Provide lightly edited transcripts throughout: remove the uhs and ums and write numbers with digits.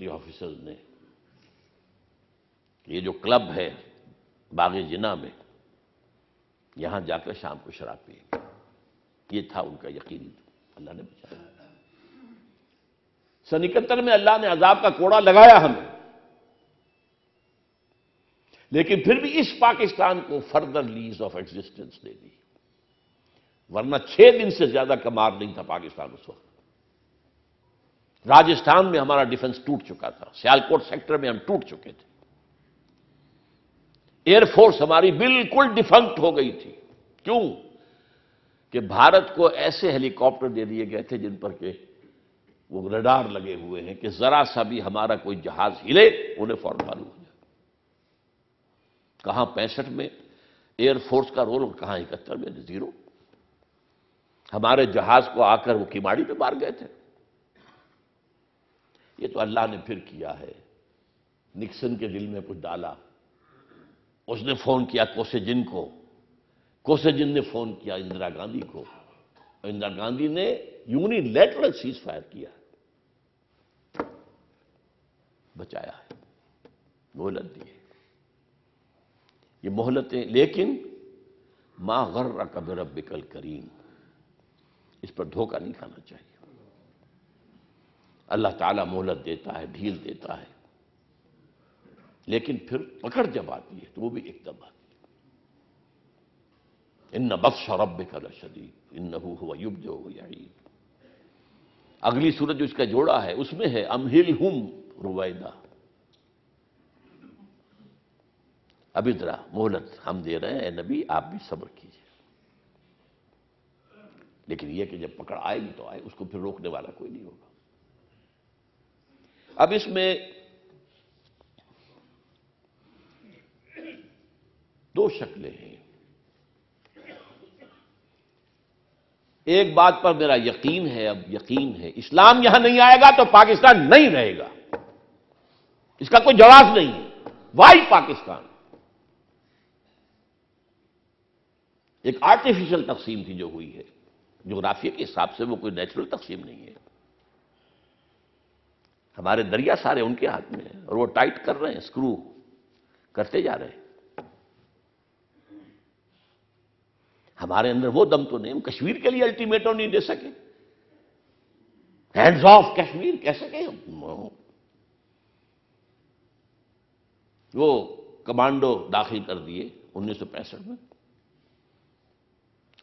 Officers نے یہ جو کلب ہے باغ جناح میں، یہاں جا کر شام کو شراب پیے گا، یہ تھا ان کا یقین، اللہ نے بچایا۔ سن 71 میں اللہ نے عذاب کا کوڑا لگایا ہمیں، لیکن پھر بھی اس پاکستان کو فردر لیز آف ایگزسٹنس دے دی، ورنہ 6 دن سے زیادہ کا مار نہیں تھا پاکستان اس وقت۔ راجستھان میں ہمارا ڈیفنس ٹوٹ چکا تھا، سیالکوٹ سیکٹر میں ہم ٹوٹ چکے تھے، ایئر فورس ہماری بالکل ڈیفنکٹ ہو گئی تھی۔ کیوں؟ کہ بھارت کو ایسے ہیلی کاپٹر دے دیے گئے تھے جن پر کہ وہ ریڈار لگے ہوئے ہیں کہ ذرا سا بھی ہمارا کوئی جہاز ہلے انہیں فوراً معلوم ہو جائے۔ کہاں 65 میں ایئر فورس کا رول اور کہاں 71 میں زیرو۔ ہمارے جہاز کو آ کر وہ کیماڑی پہ مار گئے تھے۔ یہ تو اللہ نے پھر کیا ہے، نکسن کے دل میں کچھ ڈالا، اس نے فون کیا کوسےجن کو، کوسےجن نے فون کیا اندرا گاندھی کو، اور اندرا گاندھی نے یونیلیٹرل سیز فائر کیا، بچایا ہے، مہلت دی ہے۔ یہ مہلتیں، لیکن ما غرک بربک الکریم، اس پر دھوکہ نہیں کھانا چاہیے۔ اللہ تعالیٰ مہلت دیتا ہے، ڈھیل دیتا ہے، لیکن پھر پکڑ جب آتی ہے تو وہ بھی ایک دم آتی ہے۔ ان بطش ربک لشدید انہ هو یبدئ ویعید۔ اگلی سورت جو اس کا جوڑا ہے اس میں ہے امہلہم رویدا، ابھی ذرا مہلت ہم دے رہے ہیں، اے نبی آپ بھی صبر کیجئے، لیکن یہ کہ جب پکڑ آئے گی تو آئے، اس کو پھر روکنے والا کوئی نہیں ہوگا۔ اب اس میں 2 شکلیں ہیں۔ ایک بات پر میرا یقین ہے، اب یقین ہے، اسلام یہاں نہیں آئے گا تو پاکستان نہیں رہے گا، اس کا کوئی جواز نہیں ہے۔ وائی پاکستان ایک آرٹیفیشل تقسیم تھی جو ہوئی ہے، جغرافیہ کے حساب سے وہ کوئی نیچرل تقسیم نہیں ہے۔ ہمارے دریا سارے ان کے ہاتھ میں ہیں اور وہ ٹائٹ کر رہے ہیں، اسکرو کرتے جا رہے ہیں۔ ہمارے اندر وہ دم تو نہیں، ہم کشمیر کے لیے الٹیمیٹم نہیں دے سکے، ہینڈز آف کشمیر کہہ سکے ہم۔ وہ کمانڈو داخل کر دیے 1965 میں،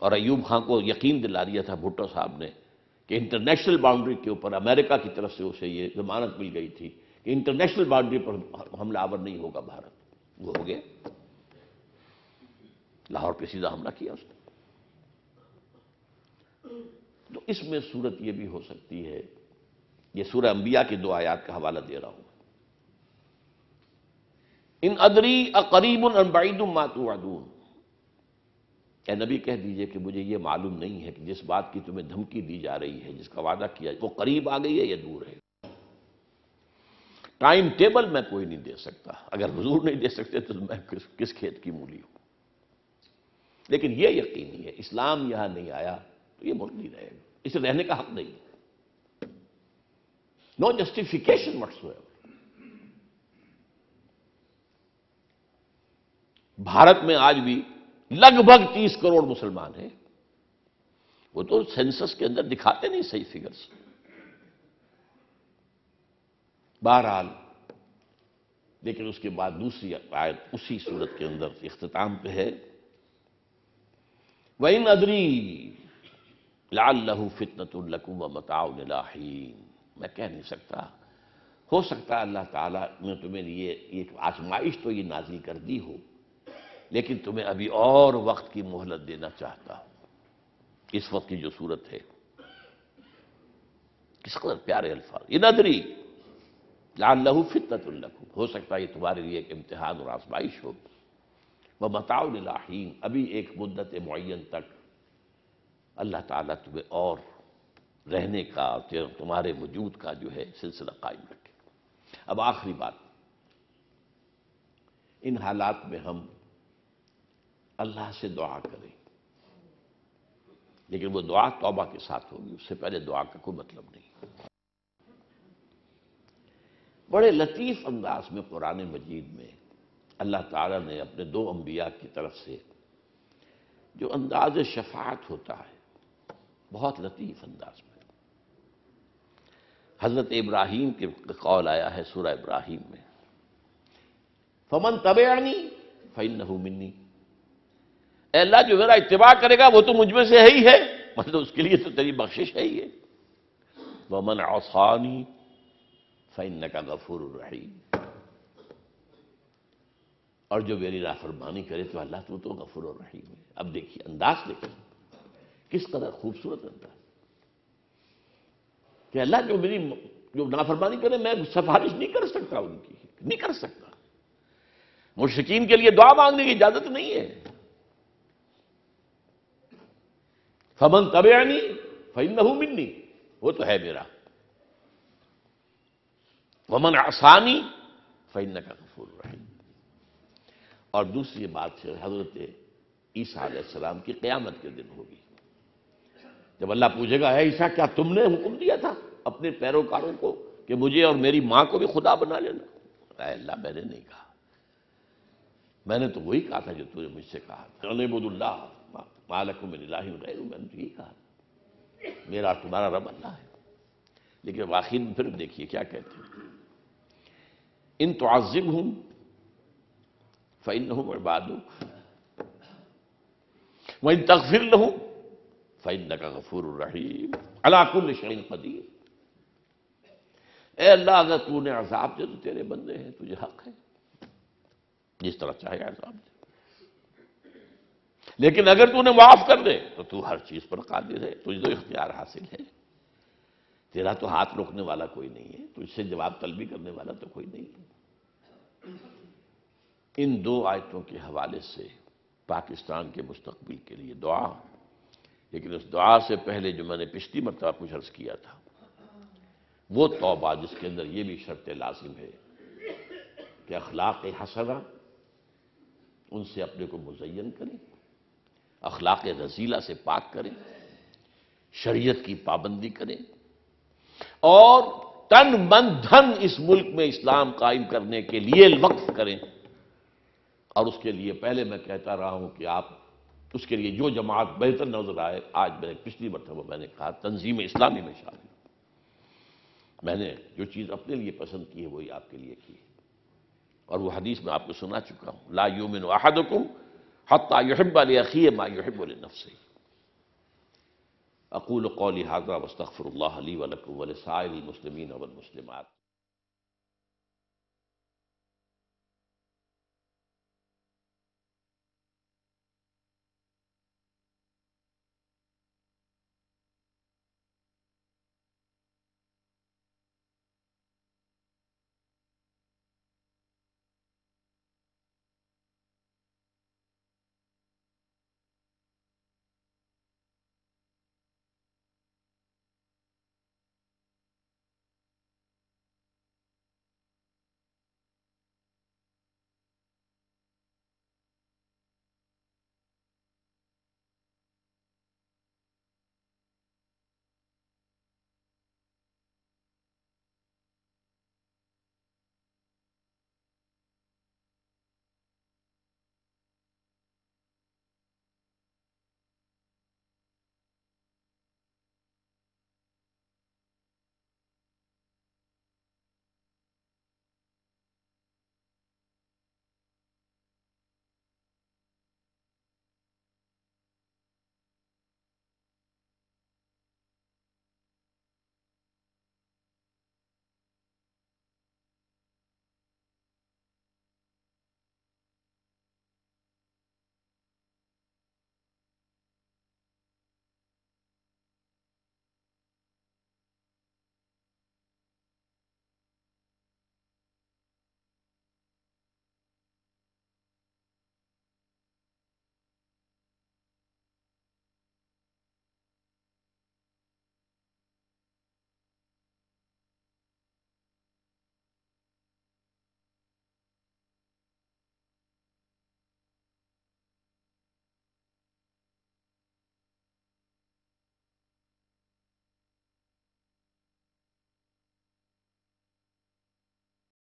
اور ایوب خان کو یقین دلا دیا تھا بھٹو صاحب نے کہ انٹرنیشنل باؤنڈری کے اوپر امریکہ کی طرف سے اسے یہ ضمانت مل گئی تھی کہ انٹرنیشنل باؤنڈری پر حملہ آور نہیں ہوگا بھارت، وہ ہو گیا، لاہور پہ سیدھا حملہ کیا اس نے۔ تو اس میں صورت یہ بھی ہو سکتی ہے، یہ سورہ انبیاء کی 2 آیات کا حوالہ دے رہا ہوں۔ ان ادری اقریب ام بعید ما توعدون، اے نبی کہہ دیجئے کہ مجھے یہ معلوم نہیں ہے کہ جس بات کی تمہیں دھمکی دی جا رہی ہے، جس کا وعدہ کیا وہ قریب آ گئی ہے یا دور ہے۔ ٹائم ٹیبل میں کوئی نہیں دے سکتا، اگر حضور نہیں دے سکتے تو میں کس کھیت کی مولی ہوں، لیکن یہ یقینی ہے اسلام یہاں نہیں آیا تو یہ ملک نہیں رہے گا، اسے رہنے کا حق نہیں، نو جسٹیفیکیشن whatsoever۔ بھارت میں آج بھی لگ بھگ 30 کروڑ مسلمان ہیں، وہ تو سینسس کے اندر دکھاتے نہیں صحیح فگرز۔ بہرحال لیکن اس کے بعد دوسری آیت اسی صورت کے اندر اختتام پہ ہے، وَإِنْ أَدْرِي لَعَلَّهُ فِتْنَةٌ لَكُمْ وَمَتَاعٌ إِلَىٰ حِينٍ، میں کہہ نہیں سکتا، ہو سکتا ہے اللہ تعالیٰ نے تمہیں ایک آزمائش تو یہ نازل کر دی ہو، لیکن تمہیں ابھی اور وقت کی مہلت دینا چاہتا ہوں۔ اس وقت کی جو صورت ہے، کس قدر پیارے الفاظ، اِنْ أَدْرِي لَعَلَّهُ فِتْنَةٌ لَكُمْ، ہو سکتا ہے یہ تمہارے لیے ایک امتحان اور آزمائش ہو، وَمَتَاعٌ إِلَىٰ حِينٍ، ابھی ایک مدت معین تک اللہ تعالیٰ تمہیں اور رہنے کا اور تمہارے وجود کا جو ہے سلسلہ قائم رکھے۔ اب آخری بات، ان حالات میں ہم اللہ سے دعا کریں، لیکن وہ دعا توبہ کے ساتھ ہوگی، اس سے پہلے دعا کا کوئی مطلب نہیں۔ بڑے لطیف انداز میں قرآن مجید میں اللہ تعالیٰ نے اپنے دو انبیاء کی طرف سے جو انداز شفاعت ہوتا ہے بہت لطیف انداز میں، حضرت ابراہیم کے قول آیا ہے سورہ ابراہیم میں، فمن تبعنی فإنہ منی، اے اللہ جو میرا اتباع کرے گا وہ تو مجھ میں سے ہے ہی ہے، مطلب اس کے لیے تو تیری بخشش ہے ہی ہے، ومن عصانی فإنک غفور رحیم، اور جو میری نافرمانی کرے تو اللہ تو غفور الرحیم ہے۔ اب دیکھیے انداز دیکھیے کس قدر خوبصورت انداز کہ اللہ جو نافرمانی کرے میں سفارش نہیں کر سکتا ان کی، نہیں کر سکتا، مشرکین کے لیے دعا مانگنے کی اجازت نہیں ہے۔ فمن تبعنی فإنہ منی، وہ تو ہے میرا، ومن عصانی فإنک غفور رحیم۔ اور دوسری بات ہے حضرت عیسیٰ علیہ السلام کی قیامت کے دن ہوگی، جب اللہ پوچھے گا اے عیسیٰ کیا تم نے حکم دیا تھا اپنے پیروکاروں کو کہ مجھے اور میری ماں کو بھی خدا بنا لینا؟ اے اللہ میں نے نہیں کہا، میں نے تو وہی کہا تھا جو تو نے مجھ سے کہا تھا، اعبدوا اللہ ما لکم من الہ غیرہ، میں نے تو یہی کہا تھا، میرا تمہارا رب اللہ ہے۔ لیکن آخر میں پھر دیکھیے کیا کہتے ہیں، ان تعذبہم فإنہم عبادک وإن تغفر لهم فإنک غفور الرحیم علی کل شیء قدیر۔ اے اللہ اگر تو نے عذاب دے تو تیرے بندے ہیں، تجھے حق ہے جس طرح چاہے عذاب دے، لیکن اگر تو نے معاف کر دے تو تو ہر چیز پر قادر ہے، تجھے تو اختیار حاصل ہے، تیرا تو ہاتھ روکنے والا کوئی نہیں ہے، تجھ سے جواب طلبی کرنے والا تو کوئی نہیں ہے۔ ان دو آیتوں کے حوالے سے پاکستان کے مستقبل کے لیے دعا، لیکن اس دعا سے پہلے جو میں نے پچھلی مرتبہ کچھ عرض کیا تھا وہ توبہ، جس کے اندر یہ بھی شرط لازم ہے کہ اخلاق حسنہ ان سے اپنے کو مزین کریں، اخلاق رذیلہ سے پاک کریں، شریعت کی پابندی کریں، اور تن من دھن اس ملک میں اسلام قائم کرنے کے لیے وقف کریں۔ اور اس کے لیے پہلے میں کہتا رہا ہوں کہ آپ اس کے لیے جو جماعت بہتر نظر آئے، آج میں نے پچھلی مرتبہ میں نے کہا تنظیم اسلامی میں شامل، میں نے جو چیز اپنے لیے پسند کی ہے وہی آپ کے لیے کی ہے، اور وہ حدیث میں آپ کو سنا چکا ہوں، لا یؤمن احدکم حتی یحب لاخیہ ما یحب لنفسہ۔ اقول قولی ھذا واستغفر اللہ لی ولکم ولسائر المسلمین والمسلمات۔